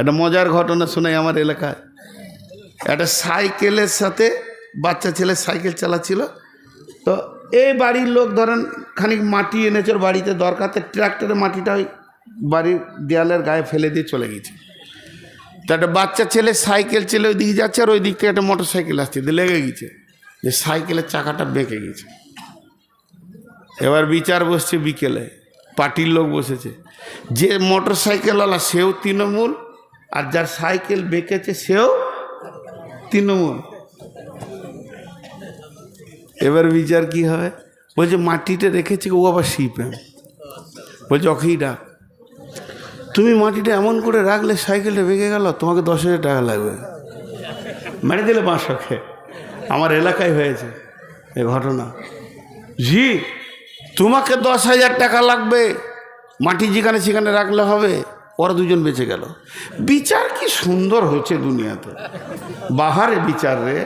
একটা মজার ঘটনা শোনাই আমার এলাকায়। একটা সাইকেলের সাথে বাচ্চা ছেলে সাইকেল চালাচ্ছিল। তো এই বাড়ির লোক ধরেন খানিক মাটি এনেছে ওর বাড়িতে দরকার, তো ট্রাক্টরে মাটিটা ওই বাড়ির দেয়ালের গায়ে ফেলে দিয়ে চলে গেছে। তো একটা বাচ্চা ছেলে সাইকেল চেলে ওই দিকে যাচ্ছে, আর ওই দিক থেকে একটা মোটর সাইকেল আসছে, লেগে গেছে যে সাইকেলের চাকাটা বেঁকে গেছে। এবার বিচার বসছে বিকেলে, পার্টির লোক বসেছে, যে মোটর সাইকেলওয়ালা সেও তৃণমূল, আর যার সাইকেল বেঁকেছে সেও তৃণমূল। এবার বিচার কি হয়? বলছে মাটিটা রেখেছে ও আবার সিপিএম। বলছে অখেই ডাক, তুমি মাটিটা এমন করে রাখলে সাইকেলটা বেঁকে গেল, তোমাকে 10,000 টাকা লাগবে। মেরে দিলে 500। আমার এলাকায় হয়েছে এ ঘটনা। জি, তোমাকে 10,000 টাকা লাগবে, মাটি যেখানে সেখানে রাখলে হবে। ওরা দুজন বেঁচে গেল। বিচার কি সুন্দর হয়েছে দুনিয়াতে, বাহারে বিচার রে।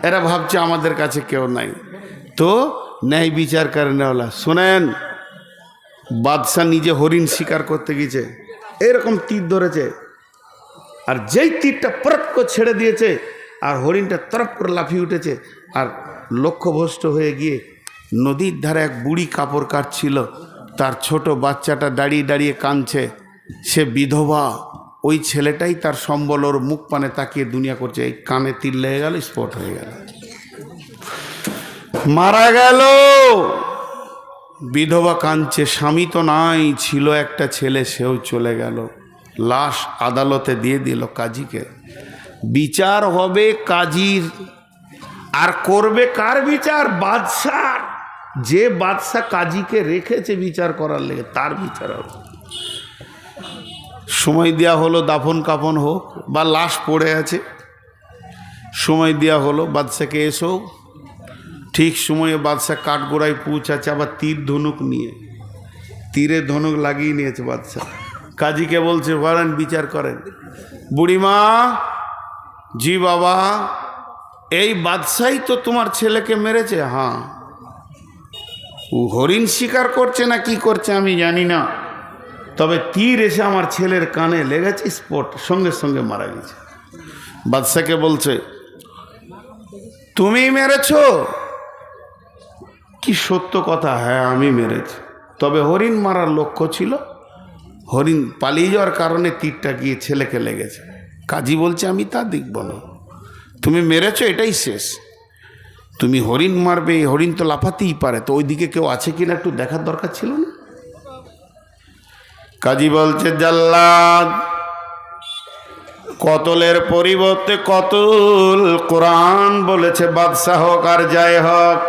এরা ভাবছে আমাদের কাছে কেউ নাই, তো ন্যায় বিচার করে নেওয়ালা। শোনেন, বাদশাহ নিজে হরিণ শিকার করতে গেছে, এরকম তীর ধরেছে, আর যেই তীরটা পরপ করে ছেড়ে দিয়েছে, আর হরিণটা তরপ করে লাফিয়ে উঠেছে, আর লক্ষ্যভ্রষ্ট হয়ে গিয়ে নদীর ধারে এক বুড়ি কাপড় কাটছিল, তার ছোট বাচ্চাটা দাঁড়িয়ে দাঁড়িয়ে কাঁদছে, সে বিধবা। ওই ছেলেটাই তার সম্বল, ওর মুখ পানে তাকিয়ে দুনিয়া করছে, এই কানে তীর লেগে গেল, স্পট হয়ে গেল, মারা গেল। বিধবা কাঁদছে, স্বামী তো নাই, ছিল একটা ছেলে, সেও চলে গেল। লাশ আদালতে দিয়ে দিল কাজীকে। বিচার হবে কাজীর, আর করবে কার বিচার? বাদশাহ। যে বাদশাহ কাজীকে রেখেছে বিচার করার লেগে, তার বিচার হবে। সময় দেওয়া হলো, দাফন কাফন হোক, বা লাশ পড়ে আছে, সময় দেওয়া হলো বাদশাকে, এসো। ঠিক সময়ে বাদশাহ কাঠগোড়ায় পৌঁছাচ্ছে, আবার তীর ধনুক নিয়ে, তীরে ধনুক লাগিয়ে নিয়েছে বাদশাহ। কাজীকে বলছে বলেন, বিচার করেন। বুড়িমা, জি বাবা, এই বাদশাই তো তোমার ছেলেকে মেরেছে। হ্যাঁ, ও হরিণ শিকার করছে না কি করছে আমি জানি না, তবে তীর এসে আমার ছেলের কানে লেগেছে, স্পট, সঙ্গে সঙ্গে মারা গেছে। বাদশাকে বলছে তুমি মেরেছ? কি সত্য কথা? হ্যাঁ আমি মেরেছি, তবে হরিণ মারার লক্ষ্য ছিল, হরিণ পালিয়ে যাওয়ার কারণে তীরটা গিয়ে ছেলেকে লেগেছে। কাজী বলছে আমি তা দেখব না, তুমি মেরেছ এটাই শেষ। তুমি হরিণ মারবে, হরিণ তো লাফাতেই পারে, তো ওইদিকে কেউ আছে কিনা একটু দেখার দরকার ছিল না? কাজী বলছে জাল্লাদ, কতলের পরিবর্তে কতল। কোরআন বলেছে বাদশাহ হোক আর যাই হোক,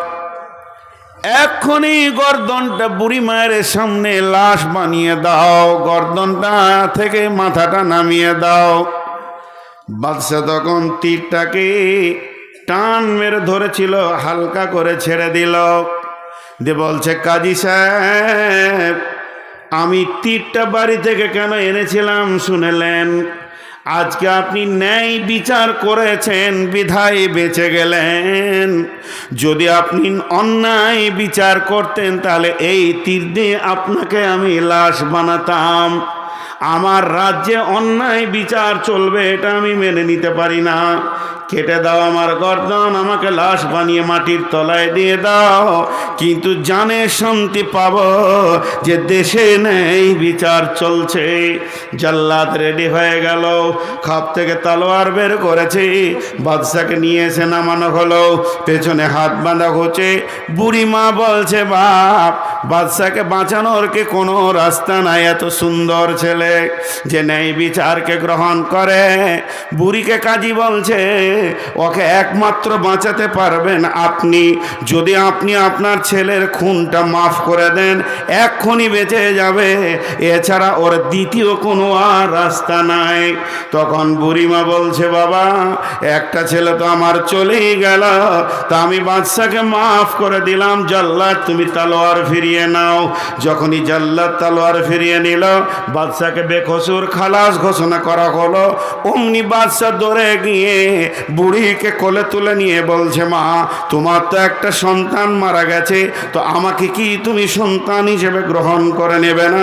এক্ষুনি গর্দনটা বুড়ি মায়ের সামনে লাশ বানিয়ে দাও, গর্দনটা থেকে মাথাটা নামিয়ে দাও। বাদশাহ তখন তীরটাকে টান মেরে ধরেছিল, হালকা করে ছেড়ে দিল, দিয়ে বলছে কাজী সাহেব, আমি তীরটা বাড়ি থেকে কেন এনেছিলাম শুনেলেন? আজকে আপনি ন্যায় বিচার করেছেন বিধায় বেঁচে গেলেন। যদি আপনি অন্যায় বিচার করতেন তাহলে এই তীর দিয়ে আপনাকে আমি লাশ বানাতাম। আমার রাজ্যে অন্যায় বিচার চলবে, এটা আমি মেনে নিতে পারি না। কেটে দাও আমার গর্দন, আমাকে লাশ বানিয়ে মাটির তলায় দিয়ে দাও, কিন্তু জানে শান্তি পাব যে দেশে নেই বিচার চলছে। জাল্লাদ রেডি হয়ে গেল, খাপ থেকে তলোয়ার বের করেছে, বাদশাকে নিয়ে এসে নামানো হলো, পেছনে হাত বাঁধা হচ্ছে। বুড়ি মা বলছে বাপ, বাদশাকে বাঁচানোর কি কোনো রাস্তা নাই? এত সুন্দর ছেলে যে ন্যায় বিচারকে গ্রহণ করে। বুড়িকে কাজী বলছে ওকে একমাত্র বাঁচাতে পারবেন আপনি, যদি আপনি আপনার ছেলের খুনটা মাফ করে দেন, এক্ষুনি বেঁচে যাবে, এছাড়া ওর দ্বিতীয় কোনো আর রাস্তা নাই। তখন বুড়িমা বলছে বাবা, একটা ছেলে তো আমার চলেই গেল, তা আমি বাদশাকে মাফ করে দিলাম, জাল্লাদ তুমি তলোয়ার ফিরিয়ে নাও। যখনই জাল্লাদ তলোয়ার ফিরিয়ে নিল, বাদশাকে বেকসুর খালাস ঘোষণা করা হলো। অমনি বাদশা দৌড়ে গিয়ে বুড়িকে কোলে তুলে নিয়ে বলছে, মা তোমার তো একটা সন্তান মারা গেছে, তো আমাকে কি তুমি সন্তান হিসেবে গ্রহণ করে নেবে না?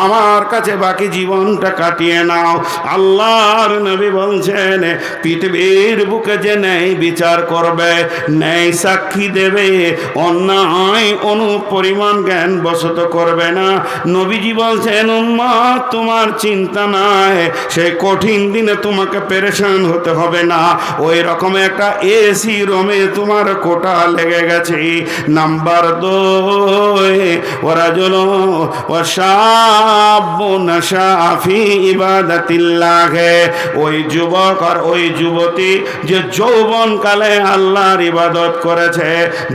আমার কাছে বাকি জীবনটা কাটিয়ে নাও। আল্লাহর নবী বলছেন, পৃথিবীর বুকে যে ন্যায় বিচার করবে, ন্যায় সাক্ষী দেবে, অন্যায় অনুপরিমাণ জ্ঞান বশত করবে না। নবীজি বলছেন, উম্মত তোমার চিন্তা নাই, সেই কঠিন দিনে তোমাকে পেরেশান হতে হবে না। ওই রকম একটা এসি রুমে তোমার কোটা লেগে গেছে। নাম্বার 2, ওয়ারাজুল ওয়াশাবুন নাশাফি ইবাদাতিল্লাহ, ওই যুবক আর ওই যুবতী যে যৌবনকালে আল্লাহর ইবাদত করেছে,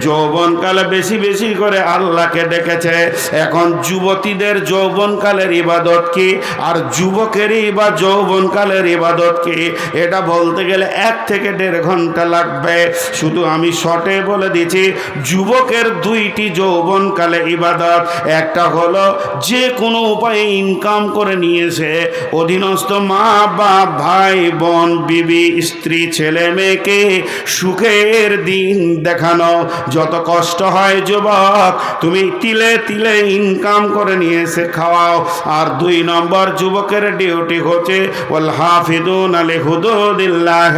যৌবনকালে বেশি বেশি করে আল্লাহকে ডেকেছে। এখন যুবতীদের যৌবনকালের ইবাদত কি, আর যুবকেরই বা যৌবনকালের ইবাদত কি, এটা বলতে গেলে 1 থেকে 1.5 ঘন্টা লাগবে। শুধু আমি শর্টে বলে দিচ্ছি, যুবকের 2টি যৌবনকালে ইবাদত। একটা হলো যে কোনো উপায়ে ইনকাম করে নিয়েছে, অধীনস্থ মা বাপ ভাই বোন বিবি স্ত্রী ছেলে মেয়েকে সুখের দিন দেখানো। যত কষ্ট হয় যুবক, তুমি তিলে তিলে ইনকাম করে নিয়ে এসে খাওয়াও। আর 2 নম্বর যুবকের ডিউটি হচ্ছে ওয়াল হাফিদুনা লিহুদুদিল্লাহ,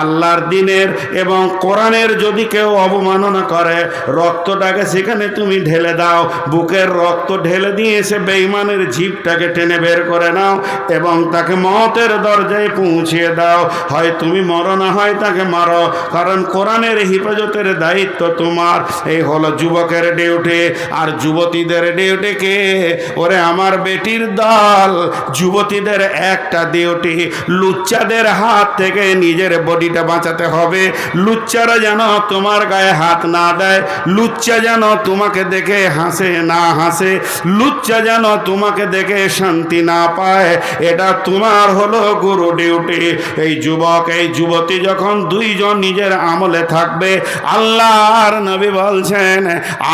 আল্লাহর দ্বীনের এবং কোরআনের যদি কেউ অবমাননা করে, রক্তটাকে সেখানে তুমি ঢেলে দাও। বুকের রক্ত ঢেলে দিয়ে এসে বেঈমানের জিভটাকে টেনে বের করে নাও এবং তাকে মওতের দরজায় পৌঁছিয়ে দাও। হয় তুমি মরো, না হয় তাকে মারো, কারণ কোরআনের হিফাজতের দায়িত্ব তোমার। এই হলো যুবকের ডিউটি। আর যুবতীদের ডিউটি কে? ওরে আমার বেটির দল, যুবতীদের একটা ডিউটি, লুচ্চাদের হাত থেকে নিজের বডিটা বাঁচাতে হবে। লুচ্চারা যেন তোমার গায়ে হাত না দেয়, লুচ্চা যেন তোমাকে দেখে হাসে না হাসে, লুচ্চা যেন তোমাকে দেখে শান্তি না পায়। এটা তোমার হলো গুরু ডিউটি। এই যুবক এই যুবতী যখন 2 জন নিজের আমলে থাকবে, আল্লাহর নবী বলছেন,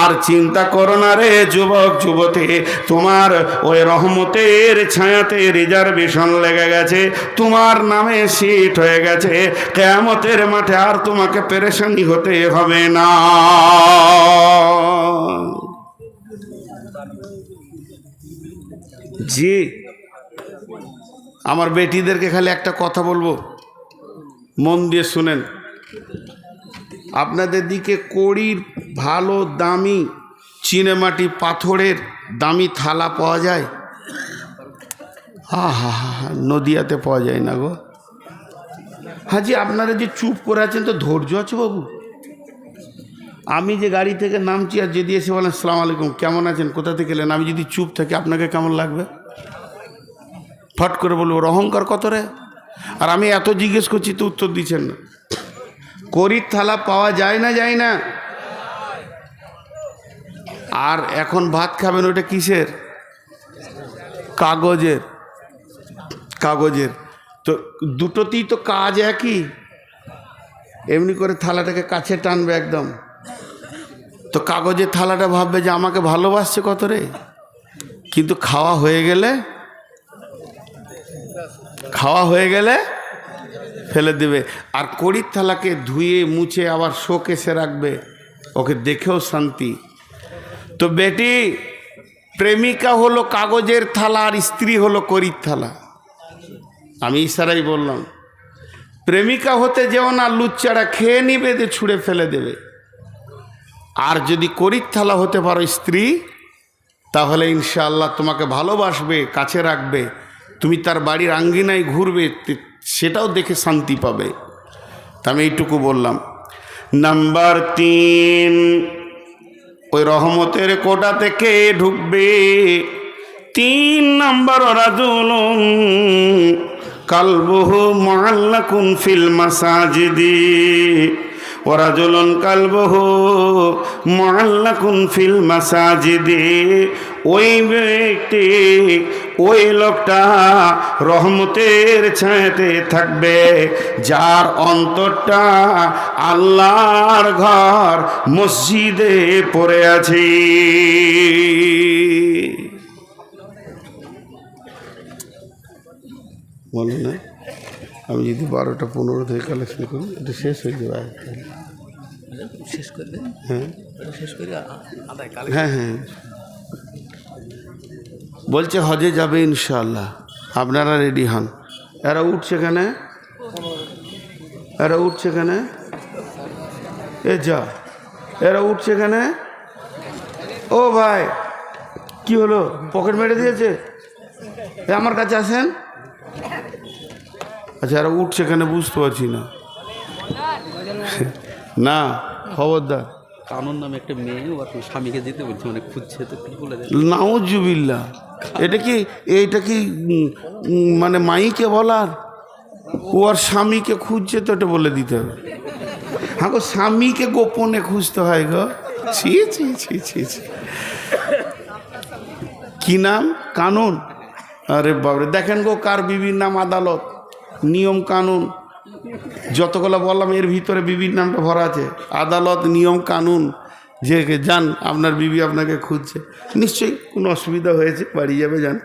আর চিন্তা করো না রে যুবক যুবতী, তোমার ওই রহমতের ছায়াতে রিজার্ভেশন লেগে গেছে, তোমার নামে সিট হয়ে গেছে। কিয়ামতের মাঠে আর তোমাকে পেরেশানি হতে হবে না। জি, আমার বেটিদেরকে খালি একটা কথা বলবো, মন দিয়ে শুনেন। আপনাদের দিকে কড়ির ভালো দামি চিনেমাটি পাথরের দামি থালা পাওয়া যায়? হা হা হা হা, নদিয়াতে পাওয়া যায় না গো। হাজি আপনারা যে চুপ করে আছেন, তো ধৈর্য আছে বাবু? আমি যে গাড়ি থেকে নামছি আর যদি এসে বলেন আসসালামু আলাইকুম, কেমন আছেন, কোথা থেকে এলেন, আমি যদি চুপ থাকি আপনাকে কেমন লাগবে? ফট করে বলবো ওর অহংকার কত রে। আর আমি এত জিজ্ঞেস করছি তো উত্তর দিচ্ছেন না। কড়ির থালা পাওয়া যায় না, যায় না? আর এখন ভাত খাবেন, ওটা কিসের? কাগজের। কাগজের তো দুটোতেই তো কাজ একই। এমনি করে থালাটাকে কাছে টানবে একদম, তো কাগজের থালাটা ভাববে যে আমাকে ভালোবাসছে কত রে, কিন্তু খাওয়া হয়ে গেলে ফেলে দেবে। আর কড়ির থালাকে ধুয়ে মুছে আবার শোকেসে রাখবে, ওকে দেখেও শান্তি। তো বেটি, প্রেমিকা হলো কাগজের থালা আর স্ত্রী হলো কড়ির থালা। আমি ইশারাই বললাম, প্রেমিকা হতে যেও না, লুচ্চারা খেয়ে নিবে, দিয়ে ছুঁড়ে ফেলে দেবে। আর যদি কড়ির থালা হতে পারো স্ত্রী, তাহলে ইনশাআল্লাহ তোমাকে ভালোবাসবে, কাছে রাখবে, তুমি তার বাড়ির আঙ্গিনায় ঘুরবে, সেটাও দেখে শান্তি পাবে। তা আমি এইটুকু বললাম। নাম্বার 3, ওই রহমতের কোটা থেকে ঢুকবে। 3 নম্বর, রাজুলুন কালবুহু মুআল্লাকুন ফিল মাসাজিদি, ওয়ারাজুলুন কালবুহু মুআল্লাকুন ফিল মাসাজিদি। ওই ব্যক্তি, ওই লোকটা রহমতের ছায়াতে থাকবে যার অন্তরটা আল্লাহর ঘর মসজিদে পড়ে আছে। বলো না, আমি যদি 12:15 থেকে কালেকশন করি এটা শেষ হয়ে যাবে। শেষ করে দেন। হ্যাঁ শেষ করে হ্যাঁ হ্যাঁ বলছে হজে যাবে ইনশাআল্লাহ, আপনারা রেডি হন। এরা উঠছে কেনে, এরা উঠছে কেনে, এ যা এরা উঠছে কেনে। ও ভাই কি হলো, পকেট মেরে দিয়েছে? এ আমার কাছে আসেন। আচ্ছা এরা উঠছে কেন বুঝতে পারছি না। না খবরদার, কানুন নামে একটা মেয়ে ওর স্বামীকে যেতে বলছে, মানে খুঁজছে, তো কি বলে দেন? নাউজুবিল্লাহ। এটা কি মানে মাইকে বলার? ও আর স্বামীকে খুঁজছে তো এটা বলে দিতে হবে। হ্যাঁ গো, স্বামীকে গোপনে খুঁজতে হয় গো। ছি ছি ছি ছি ছি। কি নাম? কানুন। আরে বাবরে, দেখেন গো কার বিবির নাম আদালত, নিয়ম কানুন যতগুলো বললাম এর ভিতরে বিবির নামটা ভরা আছে। আদালত, নিয়ম কানুন, যে যান আপনার বিবি আপনাকে খুঁজছে, নিশ্চয়ই কোনো অসুবিধা হয়েছে, বাড়ি যাবে যান।